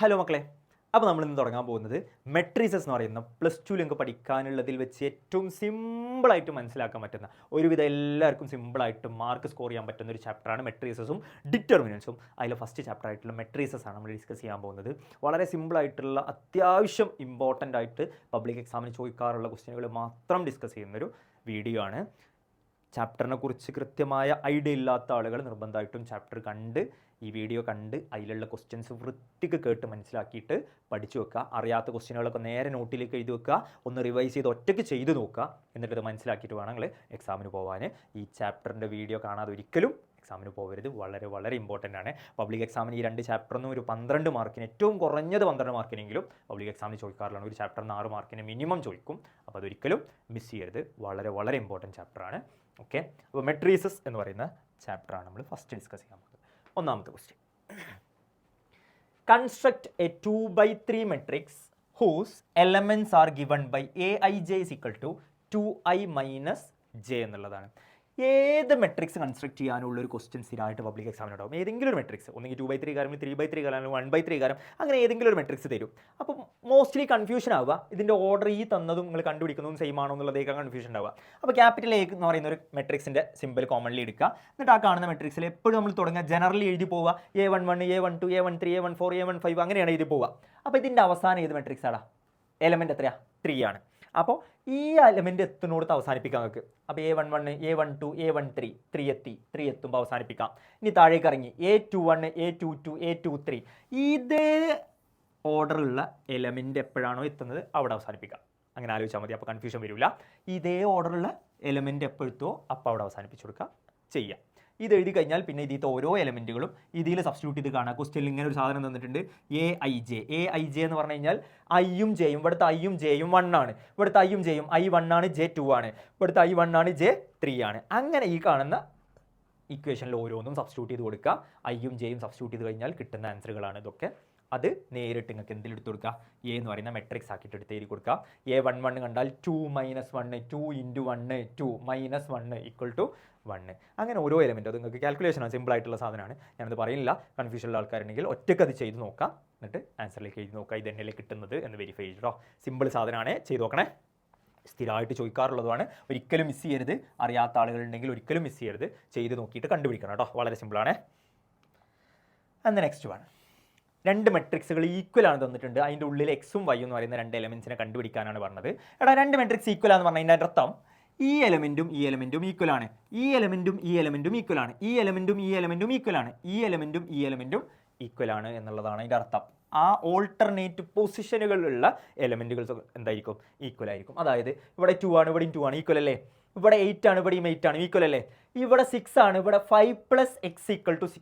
Hello മക്കളെ, അപ്പോൾ നമ്മൾ ഇന്ന് തുടങ്ങാൻ പോകുന്നത് മെട്രീസസ് എന്ന് പറയുന്ന +2 നിങ്ങൾക്ക് പഠിക്കാനുള്ളതിൽ വെച്ച് ഏറ്റവും സിമ്പിളായിട്ട് മനസ്സിലാക്കാൻ പറ്റുന്ന, ഒരുവിധം എല്ലാവർക്കും സിമ്പിളായിട്ട് മാർക്ക് സ്കോർ ചെയ്യാൻ പറ്റുന്ന ഒരു ചാപ്റ്ററാണ് മെട്രീസസും ഡിറ്റർമിനൻസും. അതിൽ ഫസ്റ്റ് ചാപ്റ്റർ ആയിട്ടുള്ള മെട്രീസസ് ആണ് നമ്മൾ ഡിസ്കസ് ചെയ്യാൻ പോകുന്നത്. വളരെ സിമ്പിളായിട്ടുള്ള, അത്യാവശ്യം ഇമ്പോർട്ടൻ്റ് ആയിട്ട് പബ്ലിക് എക്സാമിന് ചോദിക്കാറുള്ള ക്വസ്റ്റ്യനുകൾ മാത്രം ഡിസ്കസ് ചെയ്യുന്നൊരു വീഡിയോ ആണ്. ചാപ്റ്ററിനെ കുറിച്ച് കൃത്യമായ ഐഡിയ ഇല്ലാത്ത ആളുകൾ നിർബന്ധമായിട്ടും ചാപ്റ്റർ കണ്ട് ഈ വീഡിയോ കണ്ട് അതിലുള്ള ക്വസ്റ്റ്യൻസ് വൃത്തിക്ക് കേട്ട് മനസ്സിലാക്കിയിട്ട് പഠിച്ചു വെക്കുക. അറിയാത്ത ക്വസ്റ്റ്യനുകളൊക്കെ നേരെ നോട്ടിലേക്ക് എഴുതി വെക്കുക, ഒന്ന് റിവൈസ് ചെയ്ത് ഒറ്റയ്ക്ക് ചെയ്ത് നോക്കുക. എന്നിട്ട് മനസ്സിലാക്കിയിട്ട് വേണമെങ്കിൽ എക്സാമിന് പോകാൻ. ഈ ചാപ്റ്ററിൻ്റെ വീഡിയോ കാണാതെ ഒരിക്കലും എക്സാമിന് പോകരുത്. വളരെ വളരെ ഇമ്പോർട്ടൻ്റ് ആണ്. പബ്ലിക് എക്സാമിന് ഈ 2 ചാപ്റ്ററിനും ഒരു 12 മാർക്കിന്, ഏറ്റവും കുറഞ്ഞത് 12 മാർക്കിനെങ്കിലും പബ്ലിക് എക്സാമിന് ചോദിക്കാറുള്ളതാണ്. ഒരു ചാപ്റ്ററിന് 6 മാർക്കിന് മിനിമം ചോദിക്കും. അപ്പോൾ അതൊരിക്കലും മിസ് ചെയ്യരുത്. വളരെ വളരെ ഇമ്പോർട്ടൻറ്റ് ചാപ്റ്ററാണ്. ഓക്കെ, അപ്പോൾ മെട്രീസസ് എന്ന് പറയുന്ന ചാപ്റ്ററാണ് നമ്മൾ ഫസ്റ്റ് ഡിസ്കസ് ചെയ്യാൻ പോകുന്നത്. ഒന്നാമത്തെ question, construct a 2/3 matrix whose elements are given by aij is equal to 2i minus j എന്നുള്ളതാണ്. ഏത് മെട്രിക്സ് കൺസ്ട്രക്ട് ചെയ്യാനുള്ള ഒരു ക്വസ്റ്റ്യൻ സ്ഥിരമായിട്ട് പബ്ലിക് എക്സാമിനുണ്ടാവും. ഏതെങ്കിലും ഒരു മെട്രിക്സ്, ഒന്നെങ്കിൽ 2/3 കാരം, 3/3 കാരം, 1/3 കാരം, അങ്ങനെ ഏതെങ്കിലും ഒരു മെട്രിക്സ് തരും. അപ്പം മോസ്റ്റ്ലി കൺഫ്യൂഷൻ ആവുക, ഇതിൻ്റെ ഓർഡർ ഈ തന്നതും നിങ്ങൾ കണ്ടുപിടിക്കുന്നതും സെയിം ആണോ എന്നുള്ളതേക്കാൾ കൺഫ്യൂഷൻ ഉണ്ടാവുക. അപ്പോൾ ക്യാപിറ്റൽ എ എന്ന് പറയുന്ന ഒരു മെട്രിക്സിൻ്റെ സിമ്പിൾ കോമൺലി എടുക്കുക. എന്നിട്ട് ആ കാണുന്ന മെട്രിക്സിൽ എപ്പോഴും നമ്മൾ തുടങ്ങുക ജനറലി എഴുതി പോവുക. A11, A12, A13, A14, A15 അങ്ങനെയാണ് എഴുതി പോവുക. അപ്പോൾ ഇതിൻ്റെ അവസാനം ഏത് മെട്രിക്സ് ആടാ? എലമെൻറ്റ് എത്രയാ? 3 ആണ്. അപ്പോൾ ഈ എലമെൻറ്റ് എത്തുന്നോടത്ത് അവസാനിപ്പിക്കാം നമുക്ക്. അപ്പോൾ A11, A12, A13, 3 എത്തുമ്പോൾ അവസാനിപ്പിക്കാം. ഇനി താഴേക്ക് ഇറങ്ങി A21, A22, A23 ഇതേ ഓർഡറുള്ള എലമെൻറ്റ് എപ്പോഴാണോ എത്തുന്നത് അവിടെ അവസാനിപ്പിക്കാം. അങ്ങനെ ആലോചിച്ചാൽ മതി, അപ്പോൾ കൺഫ്യൂഷൻ വരില്ല. ഇതേ ഓർഡറുള്ള എലമെൻറ്റ് എപ്പോഴത്തോ അപ്പോൾ അവിടെ അവസാനിപ്പിച്ചു കൊടുക്കുക ചെയ്യാം. ഇത് എഴുതി കഴിഞ്ഞാൽ പിന്നെ ഇതിലത്തെ ഓരോ എലമെൻറ്റുകളും ഇതിൽ സബ്സ്റ്റിറ്റ്യൂട്ട് ചെയ്ത് കാണാം. ക്വസ്റ്റ്യനിൽ ഇങ്ങനെ ഒരു സാധനം തന്നിട്ടുണ്ട്, aij എന്ന് പറഞ്ഞു കഴിഞ്ഞാൽ ഐയും ജെയും, ഇവിടുത്തെ ഐയും ജെയും 1 ആണ്, ഇവിടുത്തെ ഐയും ജെയും I1 ആണ്, J2 ആണ്, ഇവിടുത്തെ I1 ആണ്, J3 ആണ്. അങ്ങനെ ഈ കാണുന്ന ഇക്വേഷനിൽ ഓരോന്നും സബ്സ്റ്റിറ്റ്യൂട്ട് ചെയ്ത് കൊടുക്കുക. ഐയും ജെയും സബ്സ്റ്റിറ്റ്യൂട്ട് ചെയ്ത് കഴിഞ്ഞാൽ കിട്ടുന്ന ആൻസറുകളാണ് ഇതൊക്കെ. അത് നേരിട്ട് നിങ്ങൾക്ക് എന്തിലെടുത്ത് കൊടുക്കുക? എ എന്ന് പറയുന്ന മെട്രിക്സ് ആക്കിയിട്ട് എടുത്ത് എഴുതി കൊടുക്കുക. A11 കണ്ടാൽ 2 - 1, 2 × 1, 2 - 1 = 1. അങ്ങനെ ഓരോ എലമെൻറ്റും അത് നിങ്ങൾക്ക് കാൽക്കുലേഷനാണ്, സിമ്പിൾ ആയിട്ടുള്ള സാധനമാണ്. ഞാനത് പറയുന്നില്ല. കൺഫ്യൂഷനുള്ള ആൾക്കാരുണ്ടെങ്കിൽ ഒറ്റയ്ക്ക് അത് ചെയ്ത് നോക്കാം, എന്നിട്ട് ആൻസറിലേക്ക് എഴുതി നോക്കുക. ഇത് തന്നെയല്ലേ കിട്ടുന്നത് എന്ന് വെരിഫൈ ചെയ്തിട്ടോ. സിമ്പിൾ സാധനമാണ്, ചെയ്ത് നോക്കണേ. സ്ഥിരമായിട്ട് ചോദിക്കാറുള്ളതുമാണ്. ഒരിക്കലും മിസ് ചെയ്യരുത്. അറിയാത്ത ആളുകളുണ്ടെങ്കിൽ ഒരിക്കലും മിസ് ചെയ്യരുത്. ചെയ്ത് നോക്കിയിട്ട് കണ്ടുപിടിക്കണം കേട്ടോ. വളരെ സിമ്പിളാണ്. ആൻഡ് നെക്സ്റ്റ് വൺ, 2 മെട്രിക്സുകൾ ഈക്വൽ ആണ് തന്നിട്ടുണ്ട്. അതിൻ്റെ ഉള്ളിൽ എക്സും വൈ എന്ന് പറയുന്ന 2 എലമെൻസിനെ കണ്ടുപിടിക്കാനാണ് പറഞ്ഞത്. എടാ 2 മെട്രിക്സ് ഈക്വൽ ആണെന്ന് പറഞ്ഞാൽ അതിൻ്റെ അർത്ഥം ഈ എലമെൻറ്റും ഈ എലമെൻറ്റും ഈക്വൽ ആണ്, ഈ എലമെൻറ്റും ഈ എലമെൻറ്റും ഈക്വൽ ആണ്, ഈ എലമെൻറ്റും ഈ എലമെൻറ്റും ഈക്വൽ ആണ്, ഈ എലമെൻറ്റും ഈ എലമെൻറ്റും ഈക്വൽ ആണ് എന്നുള്ളതാണ് അതിൻ്റെ അർത്ഥം. ആ ഓൾട്ടർനേറ്റ് പൊസിഷനുകളിലുള്ള എലമെൻറ്റുകൾ എന്തായിരിക്കും? ഈക്വൽ ആയിരിക്കും. അതായത് ഇവിടെ 2 ആണ്, ഇവിടെയും 2 ആണ്, ഈക്വൽ അല്ലേ? ഇവിടെ 8 ആണ്, ഇവിടെയും 8 ആണ്, ഈക്വൽ അല്ലേ? ഇവിടെ 6 ആണ്, ഇവിടെ 5 + x = 6.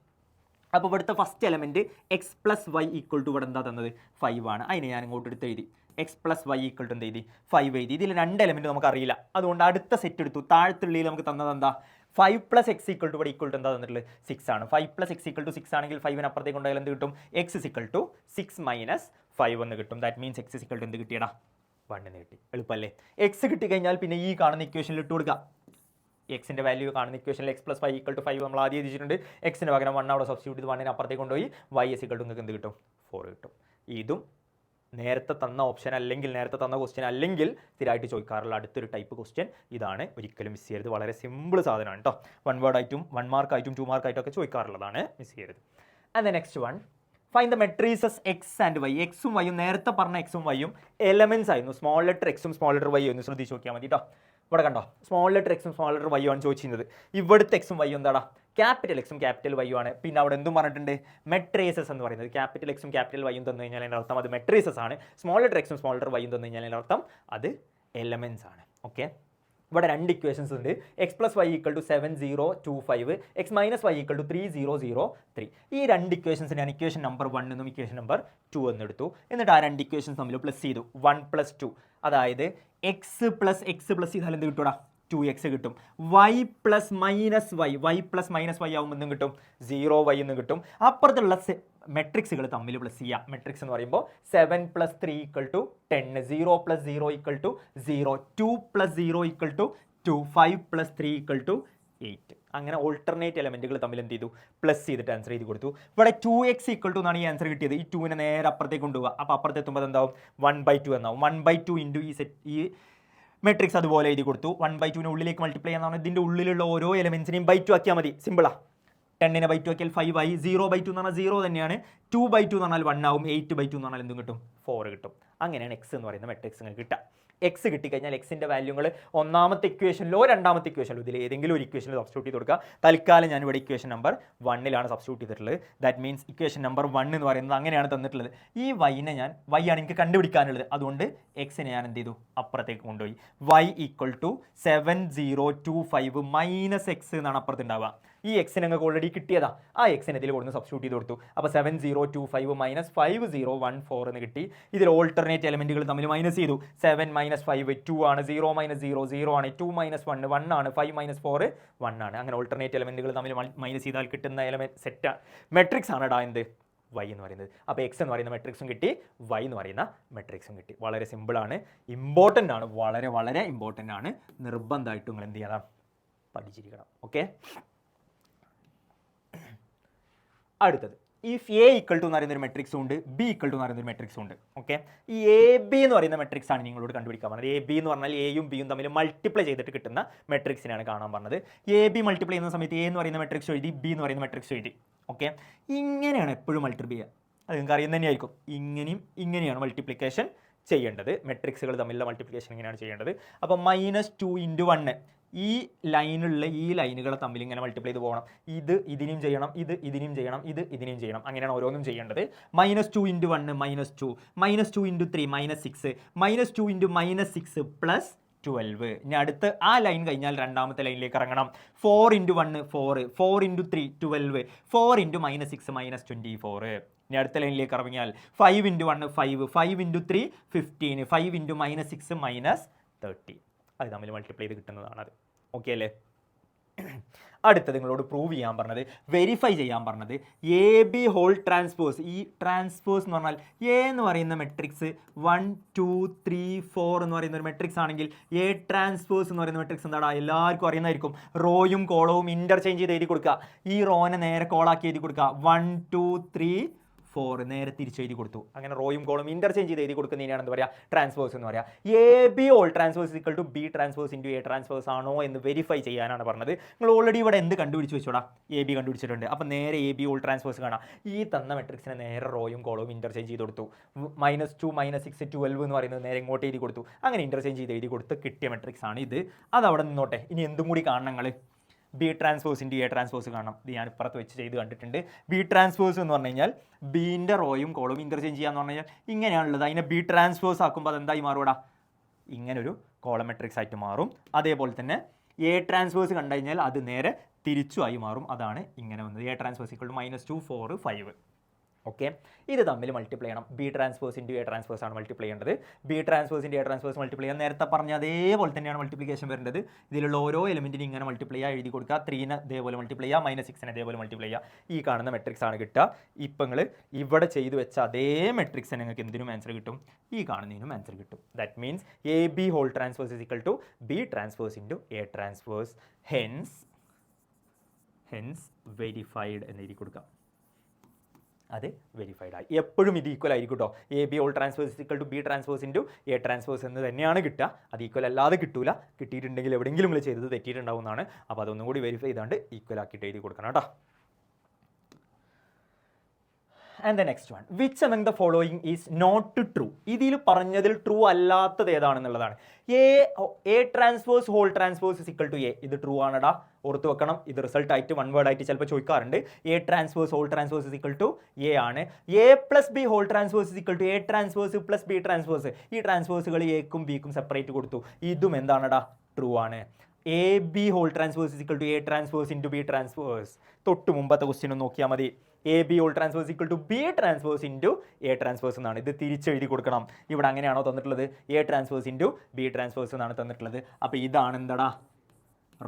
അപ്പോൾ ഇവിടുത്തെ ഫസ്റ്റ് എലമെൻറ്റ് x + y = ഇവിടെ എന്താ തന്നത്? 5 ആണ്. അതിനെ ഞാൻ ഇങ്ങോട്ട് എടുത്ത് എഴുതി. x + y = എന്ത് എഴുതി? 5 എഴുതി. ഇതിൽ 2 എലമെൻറ്റ് നമുക്ക് അറിയില്ല, അതുകൊണ്ട് അടുത്ത സെറ്റ് എടുത്തു. താഴത്തുള്ളിൽ നമുക്ക് തന്നത് എന്താ? 5 + x = ഇവിടെ = എന്താ തന്നിട്ടുള്ളത്? 6 ആണ്. 5 + x = 6 ആണെങ്കിൽ 5ന് അപ്പുറത്തേക്ക് കൊണ്ടുപോയാൽ എന്ത് കിട്ടും? x = 6 - 5 എന്ന് കിട്ടും. ദാറ്റ് മീൻസ് x = എന്ത് കിട്ടിയടാ? 1 എന്ന് കിട്ടി. എളുപ്പമല്ലേ? x കിട്ടിക്കഴിഞ്ഞാൽ പിന്നെ ഈ കാണുന്ന ഇക്വേഷനിൽ ഇട്ട് കൊടുക്കുക. എക്സിൻ്റെ വാല്യൂ കാണുന്ന ഇക്വേഷനിൽ x + y = 5 നമ്മൾ ആദ്യം എഴുതിയിട്ടുണ്ട്. എക്സിന് പകരം 1 അവിടെ സബ്സ്റ്റിറ്റ്യൂട്ട് ചെയ്ത് 1ന് അപ്പുറത്തേക്ക് കൊണ്ടുപോയി y = നിങ്ങൾക്ക് എന്ത് കിട്ടും? 4 കിട്ടും. ഇതും നേരത്തെ തന്ന ഓപ്ഷൻ അല്ലെങ്കിൽ നേരത്തെ തന്ന ക്വസ്റ്റ്യൻ അല്ലെങ്കിൽ സ്ഥിരമായിട്ട് ചോദിക്കാറുള്ള അടുത്തൊരു ടൈപ്പ് ക്വസ്റ്റ്യൻ ഇതാണ്. ഒരിക്കലും മിസ് ചെയ്യരുത്. വളരെ സിമ്പിൾ സാധനമാണ് കേട്ടോ. 1 വേർഡ് ആയിട്ടും 1 മാർക്ക് ആയിട്ടും 2 മാർക്ക് ആയിട്ടും ഒക്കെ ചോദിക്കാറുള്ളതാണ്. മിസ് ചെയ്യരുത്. And the next one, find the matrices X and Y. എക്സും വൈയും നേരത്തെ പറഞ്ഞ എക്സും വൈയും എലമെൻസ് ആയിരുന്നു. സ്മോൾ ലെറ്റർ എക്സും സ്മോൾ ലെറ്റർ വൈയും ഒന്ന് ശ്രദ്ധിച്ച് നോക്കിയാൽ മതി കേട്ടോ. ഇവിടെ കണ്ടോ, സ്മോൾ ലെറ്റർ എക്സും സ്മോൾ ലെറ്റർ വൈയും ആണ് ചോദിച്ചിരുന്നത്. ഇവിടുത്തെ എക്സും വൈയും എന്താടാ? ക്യാപിറ്റൽ എക്സും ക്യാപിറ്റൽ വൈയും ആണ്. പിന്നെ അവിടെ എന്തും പറഞ്ഞിട്ടുണ്ട്? മെട്രീസസ് എന്ന് പറയുന്നത്. ക്യാപിറ്റൽ എക്സും ക്യാപിറ്റൽ വൈയും തന്നു കഴിഞ്ഞാൽ അതിൻ്റെ അർത്ഥം അത് മെട്രീസസ് ആണ്. സ്മോൾ ലെറ്റർ എക്സും സ്മോൾ ലെറ്റർ വൈയും തന്നു കഴിഞ്ഞാൽ അതിൻ്റെ അർത്ഥം അത് എലമെൻസ് ആണ്. ഓക്കെ, ഇവിടെ 2 ഇക്വേഷൻസ് ഉണ്ട്. x + y = 7025, x - y = 3003. ഈ 2 ഇക്വേഷൻസ് ഞാൻ ഇക്വേഷൻ നമ്പർ 1 എന്നും ഇക്വേഷൻ നമ്പർ 2 എന്നും എടുത്തു. എന്നിട്ട് ആ 2 ഇക്വേഷൻസ് തമ്മിൽ പ്ലസ് ചെയ്തു. 1 + 2, അതായത് x + ചെയ്താൽ എന്ത് കിട്ടൂടാ? 2x കിട്ടും. y + y ആവുമ്പോൾ എന്തും കിട്ടും? 0y എന്ന് കിട്ടും. അപ്പുറത്തുള്ള മെട്രിക്സുകൾ തമ്മിൽ പ്ലസ് ചെയ്യുക. മെട്രിക്സ് എന്ന് പറയുമ്പോൾ 7 + 3 = 10, 0 + 0 = 0, 2 + 0 = 2, 5 + 3 = 8. അങ്ങനെ ഓൾട്ടർനേറ്റ് എലമെൻറ്റുകൾ തമ്മിൽ എന്ത് ചെയ്തു പ്ലസ് ചെയ്തിട്ട് ആൻസർ ചെയ്ത് കൊടുത്തു. ഇവിടെ 2x = എന്നാണ് ഈ ആൻസർ കിട്ടിയത്. ഈ 2നെ നേരെ അപ്പുറത്തേക്ക് കൊണ്ടുപോകുക. അപ്പോൾ അപ്പുറത്ത് എത്തുമ്പോൾ എന്താവും 1/2 എന്നാവും. 1/2 ഇൻറ്റു ഈ മെട്രിക്സ് അതുപോലെ എഴുതി കൊടുത്തു. 1/2നെ ഉള്ളിലേക്ക് മൾട്ടിപ്ലൈ ചെയ്യാൻ ഇതിൻ്റെ ഉള്ളിലുള്ള ഓരോ എലമെൻസിനെയും ബൈ 2 ആക്കിയാൽ മതി. സിമ്പിളാ. 10നെ ബൈ 2 ആക്കിയാൽ 5 ആയി. 0/2 എന്ന് പറഞ്ഞാൽ 0 തന്നെയാണ്. 2/2 എന്ന് പറഞ്ഞാൽ 1 ആവും. 8/2 എന്ന് പറഞ്ഞാൽ എന്തും കിട്ടും 4 കിട്ടും. അങ്ങനെയാണ് എക്സ് എന്ന് പറയുന്ന മെട്രിക്സ് നിങ്ങൾക്ക് കിട്ടുക. എക്സ് കിട്ടിക്കഴിഞ്ഞാൽ എക്സിൻ്റെ വാല്യൂകൾ ഒന്നാമത്തെ ഇക്വേഷനിലോ രണ്ടാമത്തെ ഇക്വേഷനിലോ ഇതിൽ ഏതെങ്കിലും ഒരു ഇക്വേഷനിൽ സബ്സ്റ്റിറ്റ്യൂട്ട് ചെയ്ത് കൊടുക്കുക. തൽക്കാലം ഞാൻ ഇവിടെ ഇക്വേഷൻ നമ്പർ 1ലാണ് സബ്സ്റ്റിറ്റ്യൂട്ട് ചെയ്തിട്ടുള്ളത്. ദാറ്റ് മീൻസ് ഇക്വേഷൻ നമ്പർ 1 എന്ന് പറയുന്നത് അങ്ങനെയാണ് തന്നിട്ടുള്ളത്. ഈ വൈനെ ഞാൻ വൈ ആണ് എനിക്ക് കണ്ടുപിടിക്കാനുള്ളത്. അതുകൊണ്ട് എക്സിനെ ഞാൻ എന്ത് ചെയ്തു അപ്പുറത്തേക്ക് കൊണ്ടുപോയി. y = 7025 - x എന്നാണ് അപ്പുറത്ത് ഉണ്ടാവുക. ഈ എക്സിന് ഞങ്ങൾക്ക് ഓൾറെഡി കിട്ടിയതാ. ആ എക്സിനെ ഇതിൽ കൊടുത്ത് സബ്സ്റ്റിറ്റ്യൂട്ട് ചെയ്ത് കൊടുത്തു. അപ്പോൾ 7025 - 5014 എന്ന് കിട്ടി. ഇതിൽ ഓൾട്ടർനേറ്റ് എലമെൻറ്റുകൾ തമ്മിൽ മൈനസ് ചെയ്തു. 7 - 5 2 ആണ്. 0 - 0 0 ആണ്. 2 - 1 1 ആണ്. 5 - 4 1 ആണ്. അങ്ങനെ ഓൾട്ടർനേറ്റ് എലമെൻറ്റുകൾ തമ്മിൽ മൈനസ് ചെയ്താൽ കിട്ടുന്ന എലമെൻറ്റ് സെറ്റ് മെട്രിക്സ് ആണ് ഇടാ എന്ത് y എന്ന് പറയുന്നത്. അപ്പോൾ എക്സ് എന്ന് പറയുന്ന മെട്രിക്സും കിട്ടി, y എന്ന് പറയുന്ന മെട്രിക്സും കിട്ടി. വളരെ സിമ്പിളാണ്, ഇമ്പോർട്ടൻ്റ് ആണ്, വളരെ വളരെ ഇമ്പോർട്ടൻ്റ് ആണ്. നിർബന്ധമായിട്ടും നിങ്ങൾ എന്ത് ചെയ്യണം, പഠിച്ചിരിക്കണം. ഓക്കെ. അടുത്തത് ഇഫ് എ ഈക്വൽ ടു എന്ന് പറയുന്ന ഒരു മെട്രിക്സും ഉണ്ട്, ബി ഈക്വൽ ടു എന്ന് പറയുന്ന ഒരു മെട്രിക്സും ഉണ്ട്. ഓക്കെ. ഈ എ ബി എന്ന് പറയുന്ന മെട്രിക്സ് ആണ് നിങ്ങളോട് കണ്ടുപിടിക്കാൻ പറഞ്ഞത്. എ ബി എന്ന് പറഞ്ഞാൽ എയും ബിയും തമ്മിൽ മൾട്ടിപ്ലൈ ചെയ്തിട്ട് കിട്ടുന്ന മെട്രിക്സിനെയാണ് കാണാൻ പറഞ്ഞത്. എ ബി മൾട്ടിപ്ലൈ ചെയ്യുന്ന സമയത്ത് എ എന്ന് പറയുന്ന മെട്രിക്സ് എഴുതി, ബി എന്ന് പറയുന്ന മെട്രിക്സ് എഴുതി. ഓക്കെ. ഇങ്ങനെയാണ് എപ്പോഴും മൾട്ടിപ്ലൈ ചെയ്യുക. അത് നിങ്ങൾക്ക് അറിയുന്ന തന്നെയായിരിക്കും. ഇങ്ങനെയാണ് മൾട്ടിപ്ലിക്കേഷൻ ചെയ്യേണ്ടത്. മെട്രിക്സുകൾ തമ്മിലുള്ള മൾട്ടിപ്ലിക്കേഷൻ ഇങ്ങനെയാണ് ചെയ്യേണ്ടത്. അപ്പോൾ -2 × 1 ഈ ലൈനുള്ള ഈ ലൈനുകളെ തമ്മിൽ ഇങ്ങനെ മൾട്ടിപ്ലൈ ചെയ്ത് പോകണം. ഇത് ഇതിനും ചെയ്യണം, ഇത് ഇതിനും ചെയ്യണം, ഇത് ഇതിനും ചെയ്യണം. അങ്ങനെയാണ് ഓരോന്നും ചെയ്യേണ്ടത്. -2 × 1 -2, -2 × 3 -6, -2 × -6 +12. ഇനി അടുത്ത് ആ ലൈൻ കഴിഞ്ഞാൽ രണ്ടാമത്തെ ലൈനിലേക്ക് ഇറങ്ങണം. 4 × 1 4, 4 × 3 12, 4 × -6 -24. ഇനി അടുത്ത ലൈനിലേക്ക് ഇറങ്ങിയാൽ 5 × 1 5, 5 × 3 15, 5 × -6 -30. അത് തമ്മിൽ മൾട്ടിപ്ലൈ ചെയ്ത് കിട്ടുന്നതാണ് അത്. ഓക്കെ അല്ലേ. അടുത്തത് നിങ്ങളോട് പ്രൂവ് ചെയ്യാൻ പറഞ്ഞത്, വെരിഫൈ ചെയ്യാൻ പറഞ്ഞത് എ ബി ഹോൾ ട്രാൻസ്പോസ്. ഈ ട്രാൻസ്പോസ് എന്ന് പറഞ്ഞാൽ എ എന്ന് പറയുന്ന മെട്രിക്സ് 1 2 3 4 എന്ന് പറയുന്ന ഒരു മെട്രിക്സ് ആണെങ്കിൽ എ ട്രാൻസ്പോസ് എന്ന് പറയുന്ന മെട്രിക്സ് എന്താടാ എല്ലാവർക്കും അറിയുന്നതായിരിക്കും. റോയും കോളവും ഇൻ്റർചേഞ്ച് ചെയ്ത് എഴുതി കൊടുക്കുക. ഈ റോനെ നേരെ കോളാക്കി എഴുതി കൊടുക്കുക. 1 2 3 4 നേരെ തിരിച്ചെഴുതി കൊടുത്തു. അങ്ങനെ റോയും കോളും ഇൻ്റർചേഞ്ച് ചെയ്ത് എഴുതി കൊടുക്കുന്നതിനാണ് എന്താ പറയുക, ട്രാൻസ്പോസ് എന്ന് പറയുക. A B whole transpose equal to B transpose into A transpose ആണോ എന്ന് വെരിഫൈ ചെയ്യാനാണ് പറഞ്ഞത്. നിങ്ങൾ ഓൾറെഡി ഇവിടെ എന്ത് കണ്ടുപിടിച്ച് വെച്ചോടാ, എ ബി കണ്ടുപിടിച്ചിട്ടുണ്ട്. അപ്പോൾ നേരെ എ ബി ഓൾ ട്രാൻസ്പോസ് കാണാം. ഈ തന്ന മെട്രിക്സിനെ നേരെ റോയും കോളവും ഇൻ്റർചേഞ്ച് ചെയ്ത് കൊടുത്തു. -2 -6 12 എന്ന് പറയുന്നത് നേരെ ഇങ്ങോട്ട് എഴുതി കൊടുത്തു. അങ്ങനെ ഇൻ്റർചേഞ്ച് ചെയ്ത് എഴുതി കൊടുത്ത് കിട്ടിയ മെട്രിക്സ് ആണ് ഇത്. അത് അവിടെ നിന്നോട്ടെ. ഇനി എന്തും കൂടി കാണണം നിങ്ങൾ. B transpose into A transpose കാണണം. ഇത് ഞാൻ ഇപ്പുറത്ത് വെച്ച് ചെയ്ത് കണ്ടിട്ടുണ്ട്. ബി ട്രാൻസ്പോസ് എന്ന് പറഞ്ഞു കഴിഞ്ഞാൽ ബീൻ്റെ റോയും കോളും ഇൻ്റർചേഞ്ച് ചെയ്യാന്ന് പറഞ്ഞു കഴിഞ്ഞാൽ ഇങ്ങനെയാണുള്ളത്. അതിനെ ബി ട്രാൻസ്പോസ് ആക്കുമ്പോൾ അതെന്തായി മാറും, ഇങ്ങനൊരു കോളം മെട്രിക്സ് ആയിട്ട് മാറും. അതേപോലെ തന്നെ എ ട്രാൻസ്പോസ് കണ്ടു കഴിഞ്ഞാൽ അത് നേരെ തിരിച്ചു ആയി മാറും. അതാണ് ഇങ്ങനെ വന്നത്. A transpose equal to -2 4 5. Okay. ഇത് തമ്മിൽ മൾട്ടിപ്ലൈ ചെയ്യണം. B transpose into A transpose ആണ് മൾട്ടിപ്ലൈ ചെയ്യേണ്ടത്. B transpose into A transpose multiply ചെയ്യാൻ നേരത്തെ പറഞ്ഞ അതേപോലെ തന്നെയാണ് മൾട്ടിപ്ലിക്കേഷൻ വരേണ്ടത്. ഇതിലുള്ള ഓരോ എലിമെൻറ്റിനും ഇങ്ങനെ മൾട്ടിപ്ലൈ ചെയ്യുക, എഴുതി കൊടുക്കുക. 3നെ ഇതേപോലെ മൾട്ടിപ്ലൈ ചെയ്യുക, -6നെ ഇതേപോലെ മൾട്ടിപ്ലൈ ചെയ്യുക. ഈ കാണുന്ന മെട്രിക്സ് ആണ് കിട്ടുക. ഇപ്പം നിങ്ങൾ ഇവിടെ ചെയ്ത് വെച്ച അതേ മെട്രിക്സ് നിങ്ങൾക്ക് എന്തിനും ആൻസർ കിട്ടും, ഈ കാണുന്നതിനും ആൻസർ കിട്ടും. That means A B whole transpose is equal to B transpose into A transpose. Hence verified എന്ന് എഴുതി കൊടുക്കാം. അത് വെരിഫൈഡ് ആയി. എപ്പോഴും ഇത് ഈക്വൽ ആയിരിക്കും കേട്ടോ. A B whole transpose equal to B transpose into A transpose എന്ന് തന്നെയാണ് കിട്ടുക. അത് ഈക്വൽ അല്ലാതെ കിട്ടൂല. കിട്ടിയിട്ടുണ്ടെങ്കിൽ എവിടെയെങ്കിലും നിങ്ങൾ ചെയ്തത് തെറ്റിയിട്ടുണ്ടാവുന്നതാണ്. അപ്പോൾ അതൊന്നും കൂടി വെരിഫൈ ചെയ്താണ്ട് ഈക്വൽ ആക്കിയിട്ട് എഴുതി കൊടുക്കണം കേട്ടോ. And the next one, which among the following is not true? ഇതിൽ പറഞ്ഞതിൽ ട്രൂ അല്ലാത്തത് ഏതാണെന്നുള്ളതാണ്. A transpose whole transpose is equal to A. ഇത് ട്രൂ ആണടാ, ഓർത്ത് വെക്കണം. ഇത് റിസൾട്ട് ആയിട്ട് വൺ വേർഡ് ആയിട്ട് ചിലപ്പോൾ ചോദിക്കാറുണ്ട്. A transpose whole transpose is equal to A ആണ്. A plus B whole transpose is equal to A transpose plus B transpose. ഈ ട്രാൻസ്പോസുകൾ എക്കും ബിക്കും സെപ്പറേറ്റ് കൊടുത്തു. ഇതും എന്താണടാ, ട്രൂ ആണ്. A B whole transpose is equal to A transpose into B transpose. തൊട്ട് മുമ്പത്തെ ക്വസ്റ്റ്യൻ ഒന്ന് നോക്കിയാൽ മതി. A B whole transpose equal to B transpose into A transpose എന്നാണ്. ഇത് തിരിച്ചെഴുതി കൊടുക്കണം. ഇവിടെ അങ്ങനെയാണോ തന്നിട്ടുള്ളത്, A transpose into B transpose എന്നാണ് തന്നിട്ടുള്ളത്. അപ്പോൾ ഇതാണ് എന്താടാ,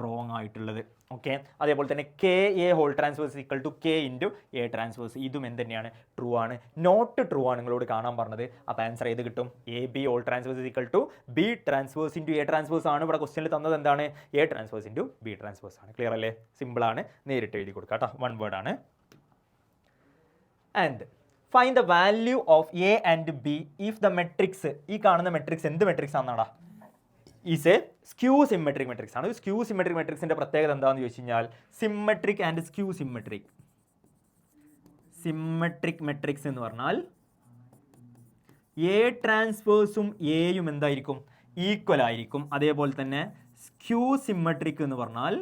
റോങ് ആയിട്ടുള്ളത്. ഓക്കെ, അതേപോലെ തന്നെ K A whole transverse equal to K into A transpose, ഇതും എന്ത് തന്നെയാണ്? ട്രൂ ആണ്. നോട്ട് ട്രൂ ആണ് നിങ്ങളോട് കാണാൻ പറഞ്ഞത്. അപ്പോൾ ആൻസർ ഏത് കിട്ടും? A B whole transverse equal to B transverse into A transverse ആണ്. ഇവിടെ ക്വസ്റ്റ്യനിൽ തന്നത് എന്താണ്? A transverse into B transverse ആണ്. ക്ലിയർ അല്ലേ? സിമ്പിൾ ആണ്, നേരിട്ട് എഴുതി കൊടുക്കുക കേട്ടോ, വൺ വേർഡ് ആണ്. And find the value of A and B if the matrix, ഈ കാണുന്ന മെട്രിക്സ് എന്ത് മെട്രിക്സ് ആണെന്നാടാ? Is A skew symmetric matrix ആണ്. സ്ക്യൂ സിമെട്രിക് മെട്രിക്സിന്റെ പ്രത്യേകത എന്താണെന്ന് ചോദിച്ചു കഴിഞ്ഞാൽ symmetric and skew symmetric. Symmetric matrix എന്ന് പറഞ്ഞാൽ എ ട്രാൻസ്വേഴ്സും എയും എന്തായിരിക്കും? ഈക്വൽ ആയിരിക്കും. അതേപോലെ തന്നെ സ്ക്യൂ സിമെട്രിക് എന്ന് പറഞ്ഞാൽ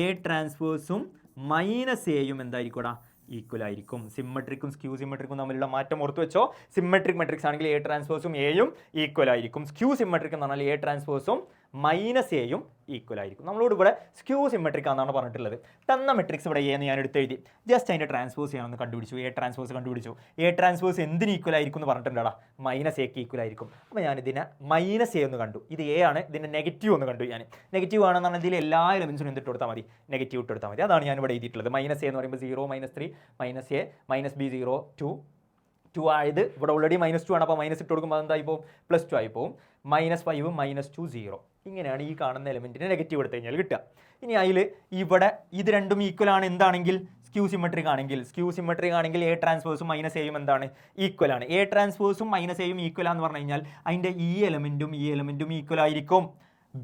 എ ട്രാൻസ്വേഴ്സും മൈനസ് എയും എന്തായിരിക്കും? ഈക്വൽ ആയിരിക്കും. സിമെട്രിക്കും സ്ക്യൂ സിമെട്രിക്കും തമ്മിലുള്ള മാറ്റം ഓർത്ത് വെച്ചോ. സിമെട്രിക് മെട്രിക്സ് ആണെങ്കിൽ എ ട്രാൻസ്വേഴ്സും എയും ഈക്വൽ ആയിരിക്കും. സ്ക്യൂ സിമെട്രിക് എന്ന് പറഞ്ഞാൽ എ ട്രാൻസ്വേഴ്സും മൈനസ് എയും ഈക്വൽ ആയിരിക്കും. നമ്മളോട് ഇവിടെ സ്ക്യൂ സിമെട്രിക് ആണെന്നാണ് പറഞ്ഞിട്ടുള്ളത്. തന്ന മെട്രിക്സ് ഇവിടെ എന്ന് ഞാൻ എടുത്ത് എഴുതി. ജസ്റ്റ് അതിൻ്റെ ട്രാൻസ്വേഴ്സ് ഞാനൊന്ന് കണ്ടുപിടിച്ചു. എ ട്രാൻസ്വേഴ്സ് കണ്ടുപിടിച്ചു. എ ട്രാൻസ്വേഴ്സ് എന്തിന് ഈക്വൽ ആയിരിക്കും എന്ന് പറഞ്ഞിട്ടുണ്ടാ? മൈനസ് എക്ക് ഈക്വൽ ആയിരിക്കും. അപ്പോൾ ഞാൻ ഇതിനെ മൈനസ് എ ഒന്ന് കണ്ടു. ഇത് എ ആണ്, ഇതിൻ്റെ നെഗറ്റീവ് ഒന്ന് കണ്ടു. ഞാൻ നെഗറ്റീവ് ആണെന്ന് പറഞ്ഞാൽ ഇതിൽ എല്ലാ എലമെൻസിനും എന്തിട്ട് കൊടുത്താൽ മതി? നെഗറ്റീവ് ഇട്ട് കൊടുത്താൽ മതി. അതാണ് ഞാൻ ഇവിടെ എഴുതിയിട്ടുള്ളത്. മൈനസ് എ എന്ന് പറയുമ്പോൾ 0 -3 മൈനസ് എ മൈനസ് ബി 0 2 ആയത് ഇവിടെ ഓൾറെഡി -2 ആണ്. അപ്പോൾ മൈനസ് ഇട്ട് കൊടുക്കുമ്പോൾ എന്തായി പോകും? +2 ആയി പോകും. -5 -2 0. ഇങ്ങനെയാണ് ഈ കാണുന്ന എലമെൻറ്റിന് നെഗറ്റീവ് എടുത്തു കഴിഞ്ഞാൽ കിട്ടുക. ഇനി അതിൽ ഇവിടെ ഇത് രണ്ടും ഈക്വൽ ആണ് എന്താണെങ്കിൽ? സ്ക്യൂ സിമെട്രിക് ആണെങ്കിൽ. സ്ക്യൂ സിമെട്രിക് ആണെങ്കിൽ എ ട്രാൻസ്വേഴ്സും മൈനസ് എയും എന്താണ്? ഈക്വൽ ആണ്. എ ട്രാൻസ്വേഴ്സും മൈനസ് എയും ഈക്വൽ ആണെന്ന് പറഞ്ഞു കഴിഞ്ഞാൽ അതിൻ്റെ ഈ എലമെൻറ്റും ഈക്വൽ ആയിരിക്കും.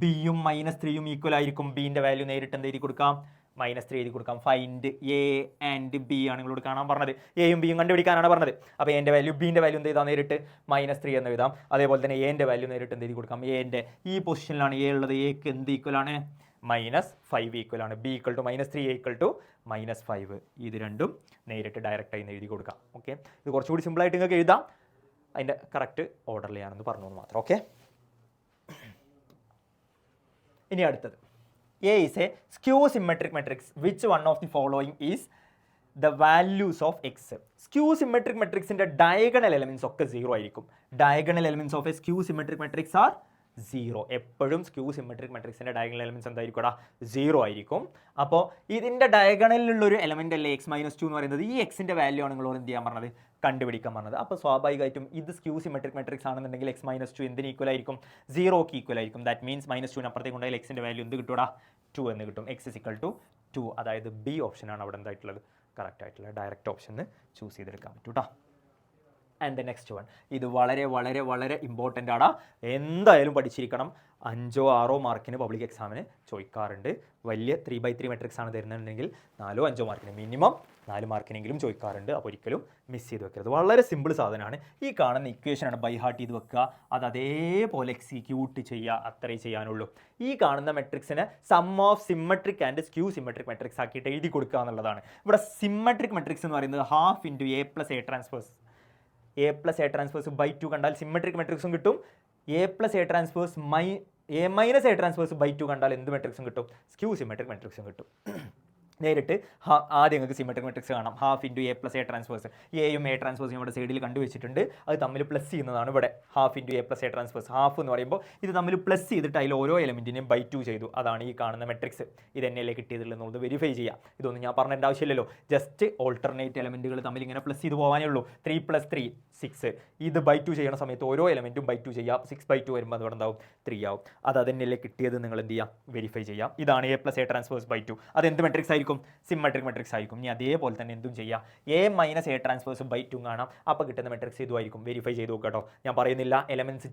ബിയും -3യും ഈക്വൽ ആയിരിക്കും. ബിൻ്റെ വാല്യൂ നേരിട്ട് എന്ത് എഴുതി കൊടുക്കാം? -3 എഴുതി കൊടുക്കാം. ഫൈൻഡ് എ ആൻഡ് ബി ആണ് നിങ്ങളോട് കാണാൻ പറഞ്ഞത്. എയും ബിയും കണ്ടുപിടിക്കാനാണ് പറഞ്ഞത്. അപ്പോൾ എൻ്റെ വാല്യൂ ബിൻ്റെ വാല്യൂ എന്ത് ചെയ്താൽ നേരിട്ട് -3 എന്ന് എഴുതാം. അതേപോലെ തന്നെ എൻ്റെ വാല്യൂ നേരിട്ട് എന്ത് എഴുതി കൊടുക്കാം? എൻ്റെ ഈ പൊസിഷനിലാണ് എ ഉള്ളത്. എക്ക് എന്ത് ഈക്വൽ ആണ്? -5 ഈക്വൽ ആണ്. B equal to -3, A equal to -5. ഇത് രണ്ടും നേരിട്ട് ഡയറക്റ്റായി എഴുതി കൊടുക്കാം. ഓക്കെ, ഇത് കുറച്ചുകൂടി സിമ്പിളായിട്ട് നിങ്ങൾക്ക് എഴുതാം. അതിൻ്റെ കറക്റ്റ് ഓർഡറിൽ ഞാനൊന്ന് പറഞ്ഞു മാത്രം. ഓക്കെ, ഇനി അടുത്തത് A is a skew symmetric matrix. Which one of the following is the values of x? Skew symmetric matrix in the diagonal elements ഒക്കെ 0 ആയിരിക്കും. Diagonal elements of a skew symmetric matrix are 0. എപ്പോഴും skew symmetric മെട്രിക്സിൻ്റെ diagonal elements എന്തായിരിക്കും? 0 ആയിരിക്കും. അപ്പോൾ ഇതിൻ്റെ ഡയഗണലിലുള്ളൊരു element അല്ലേ x-2 എന്ന് പറയുന്നത്? ഈ എക്സിൻ്റെ വാല്യൂ ആണ് നിങ്ങളോട് എന്ത് ചെയ്യാൻ പറഞ്ഞത്? കണ്ടുപിടിക്കാൻ പറഞ്ഞത്. അപ്പോൾ സ്വാഭാവികമായിട്ടും ഇത് സ്ക്യൂ സിമെട്രിക് മെട്രിക്സ് ആണെന്നുണ്ടെങ്കിൽ x-2 എന്തിന് ഈക്വൽ ആയിരിക്കും? 0ക്ക് ഈക്വൽ ആയിരിക്കും. ദാറ്റ് മീൻസ് -2 അപ്പുറത്തേക്ക് കൊണ്ടായാൽ എക്സിൻ്റെ വാല്യൂ എന്ത് കിട്ടൂടാ? 2 എന്ന് കിട്ടും. x = 2. അതായത് ബി ഓപ്ഷനാണ് അവിടെ എന്തായിട്ടുള്ളത്? കറക്റ്റ് ആയിട്ടുള്ള ഡയറക്റ്റ് ഓപ്ഷൻ ചൂസ് ചെയ്തെടുക്കാൻ പറ്റും കേട്ടോ. ആൻഡ് ദ നെക്സ്റ്റ് വൺ, ഇത് വളരെ വളരെ വളരെ ഇമ്പോർട്ടൻ്റ് ആണ്. എന്തായാലും പഠിച്ചിരിക്കണം. 5 or 6 മാർക്കിന് പബ്ലിക് എക്സാമിന് ചോദിക്കാറുണ്ട്. വലിയ 3x3 മെട്രിക്സ് ആണ് തരുന്നുണ്ടെങ്കിൽ 4 or 5 മാർക്കിന് മിനിമം 4 മാർക്കിനെങ്കിലും ചോദിക്കാറുണ്ട്. അപ്പോൾ ഒരിക്കലും മിസ് ചെയ്ത് വെക്കരുത്. വളരെ സിമ്പിൾ സാധനമാണ്. ഈ കാണുന്ന ഇക്വേഷനാണ് ബൈ ഹാർട്ട് ചെയ്ത് വെക്കുക. അത് അതേപോലെ എക്സിക്യൂട്ട് ചെയ്യുക, അത്രേ ചെയ്യാനുള്ളൂ. ഈ കാണുന്ന മെട്രിക്സിന് sum of symmetric and skew symmetric matrix ആക്കിയിട്ട് എഴുതി കൊടുക്കുക എന്നുള്ളതാണ്. ഇവിടെ സിമെട്രിക് മെട്രിക്സ് എന്ന് പറയുന്നത് ½ × A + A transpose. A + A transpose / 2 കണ്ടാൽ സിമെട്രിക് മെട്രിക്സും കിട്ടും. A + A transpose A - A transpose / 2 കണ്ടാൽ എന്ത് മെട്രിക്സും കിട്ടും? സ്ക്യൂ സിമെട്രിക് മെട്രിക്സും കിട്ടും. നേരിട്ട് ആദ്യം നിങ്ങൾക്ക് സിമെട്രിക് മെട്രിക്സ് കാണാം. ½ × A + A ട്രാൻസ്ഫേഴ്സ്. എയും എ ട്രാൻസ്ഫേഴ്സും ഇവിടെ സൈഡിൽ കണ്ടുവച്ചിട്ടുണ്ട്. അത് തമ്മിൽ പ്ലസ് ചെയ്യുന്നതാണ് ഇവിടെ. ½ × A + A ട്രാൻസ്ഫേഴ്സ്. ഹാഫ് എന്ന് പറയുമ്പോൾ ഇത് തമ്മിൽ പ്ലസ് ചെയ്തിട്ട് അതിൽ ഓരോ എലമെൻറ്റിനെയും / 2 ചെയ്തു. അതാണ് ഈ കാണുന്ന മെട്രിക്സ്. ഇത് തന്നെയല്ലേ കിട്ടിയതില്ലെന്നുള്ളത് വെരിഫൈ ചെയ്യാം. ഇതൊന്നും ഞാൻ പറഞ്ഞതിൻ്റെ ആവശ്യമില്ലല്ലോ. ജസ്റ്റ് ഓൾട്ടർനേറ്റ് എലമെൻറ്റുകൾ തമ്മിൽ ഇങ്ങനെ പ്ലസ് ചെയ്ത് പോകാനേ ഉള്ളൂ. 3 + 3 6. ഇത് / 2 ചെയ്യണ സമയത്ത് ഓരോ എലമെൻറ്റും / 2 ചെയ്യാം. 6/2 വരുമ്പോൾ അതുകൊണ്ട് എന്താവും? 3 ആവും. അത് തന്നെയല്ലേ കിട്ടിയത് നിങ്ങൾ എന്ത് ചെയ്യാം? വെരിഫൈ ചെയ്യാം. ഇതാണ് A + A ട്രാൻസ്ഫേഴ്സ് / 2. അതെന്ത് മെട്രിക്സ് ആയിരിക്കും? സിമെട്രിക് മെട്രിക്സ് ആയിരിക്കും. ഇനി അതേപോലെ തന്നെ എന്തും ചെയ്യാം. A - A ട്രാൻസ്ഫേഴ്സ് / 2 കാണാം. അപ്പോൾ കിട്ടുന്ന മെട്രിക്സ് ഇതുമായിരിക്കും. വെരിഫൈ ചെയ്ത് നോക്കുക കേട്ടോ. ഞാൻ പറയുന്നില്ല, എലമെൻറ്റ്സ്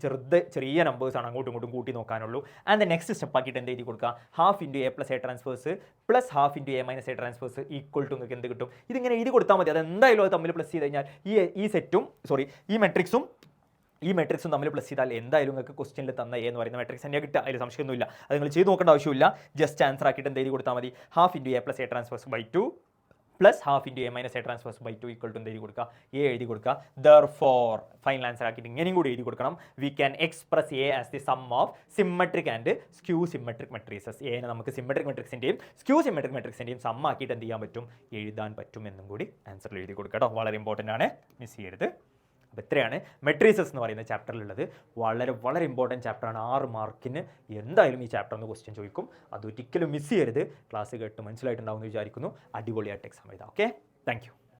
ചെറിയ നമ്പേഴ്സ് ആണ്, അങ്ങോട്ടും ഇങ്ങോട്ടും കൂട്ടി നോക്കാനുള്ളൂ. ആൻഡ് നെക്സ്റ്റ് സ്റ്റെപ്പ് ആക്കിയിട്ട് എന്ത് എഴുതി കൊടുക്കുക? ½ × A + A transpose + ½ × A - A transpose = നിങ്ങൾക്ക് എന്ത് കിട്ടും? ഇതിങ്ങനെ എഴുതി കൊടുത്താൽ മതി. അതെന്തായാലും അത് തമ്മിൽ പ്ലസ് ചെയ്ത് കഴിഞ്ഞാൽ ഈ മെട്രിക്സും തമ്മിൽ പ്ലസ് ചെയ്താൽ എന്തായാലും നിങ്ങൾക്ക് ക്വസ്റ്റ്യനിൽ തന്ന എന്ന് പറയുന്ന മെട്രിക്സ് തന്നെയാണ് കിട്ടുക. അതിൽ സംശയമൊന്നുമില്ല. അത് നിങ്ങൾ ചെയ്ത് നോക്കേണ്ട ആവശ്യമില്ല. ജസ്റ്റ് ആൻസർ ആക്കിയിട്ട് എന്ത് എഴുതി കൊടുത്താൽ മതി? ½ × A + A transpose / 2 + ½ × A - A transpose / 2 = എന്ത് എഴുതി കൊടുക്കുക? A എഴുതി കൊടുക്കുക. Therefore ഫൈനൽ ആൻസർ ആക്കിയിട്ട് ഇങ്ങനെയും കൂടി എഴുതി കൊടുക്കണം. We can express A as the sum of symmetric and skew symmetric matrices. എനെ നമുക്ക് സിമെട്രിക് മെട്രിക്സിൻ്റെയും സ്ക്യൂ സിമെട്രിക് മെട്രിക്സിൻ്റെയും സം ആക്കിയിട്ട് എന്ത് ചെയ്യാൻ പറ്റും? എഴുതാൻ പറ്റും എന്നും കൂടി ആൻസറിൽ എഴുതി കൊടുക്കുക കേട്ടോ. വളരെ ഇമ്പോർട്ടൻ്റ് ആണ്, മിസ് ചെയ്യരുത്. അപ്പോൾ ഇത്രയാണ് മെട്രീസസ് എന്ന് പറയുന്ന ചാപ്റ്ററിലുള്ളത്. വളരെ വളരെ ഇമ്പോർട്ടൻറ്റ് ചാപ്റ്ററാണ്. 6 മാർക്കിന് എന്തായാലും ഈ ചാപ്റ്ററിൽ നിന്ന് ക്വസ്റ്റ്യൻ ചോദിക്കും. അത് ഒരിക്കലും മിസ് ചെയ്യരുത്. ക്ലാസ് കേട്ട് മനസ്സിലായിട്ടുണ്ടാവുമെന്ന് വിചാരിക്കുന്നു. അടിപൊളിയായിട്ട് എക്സാം എഴുതാം. Okay, thank you.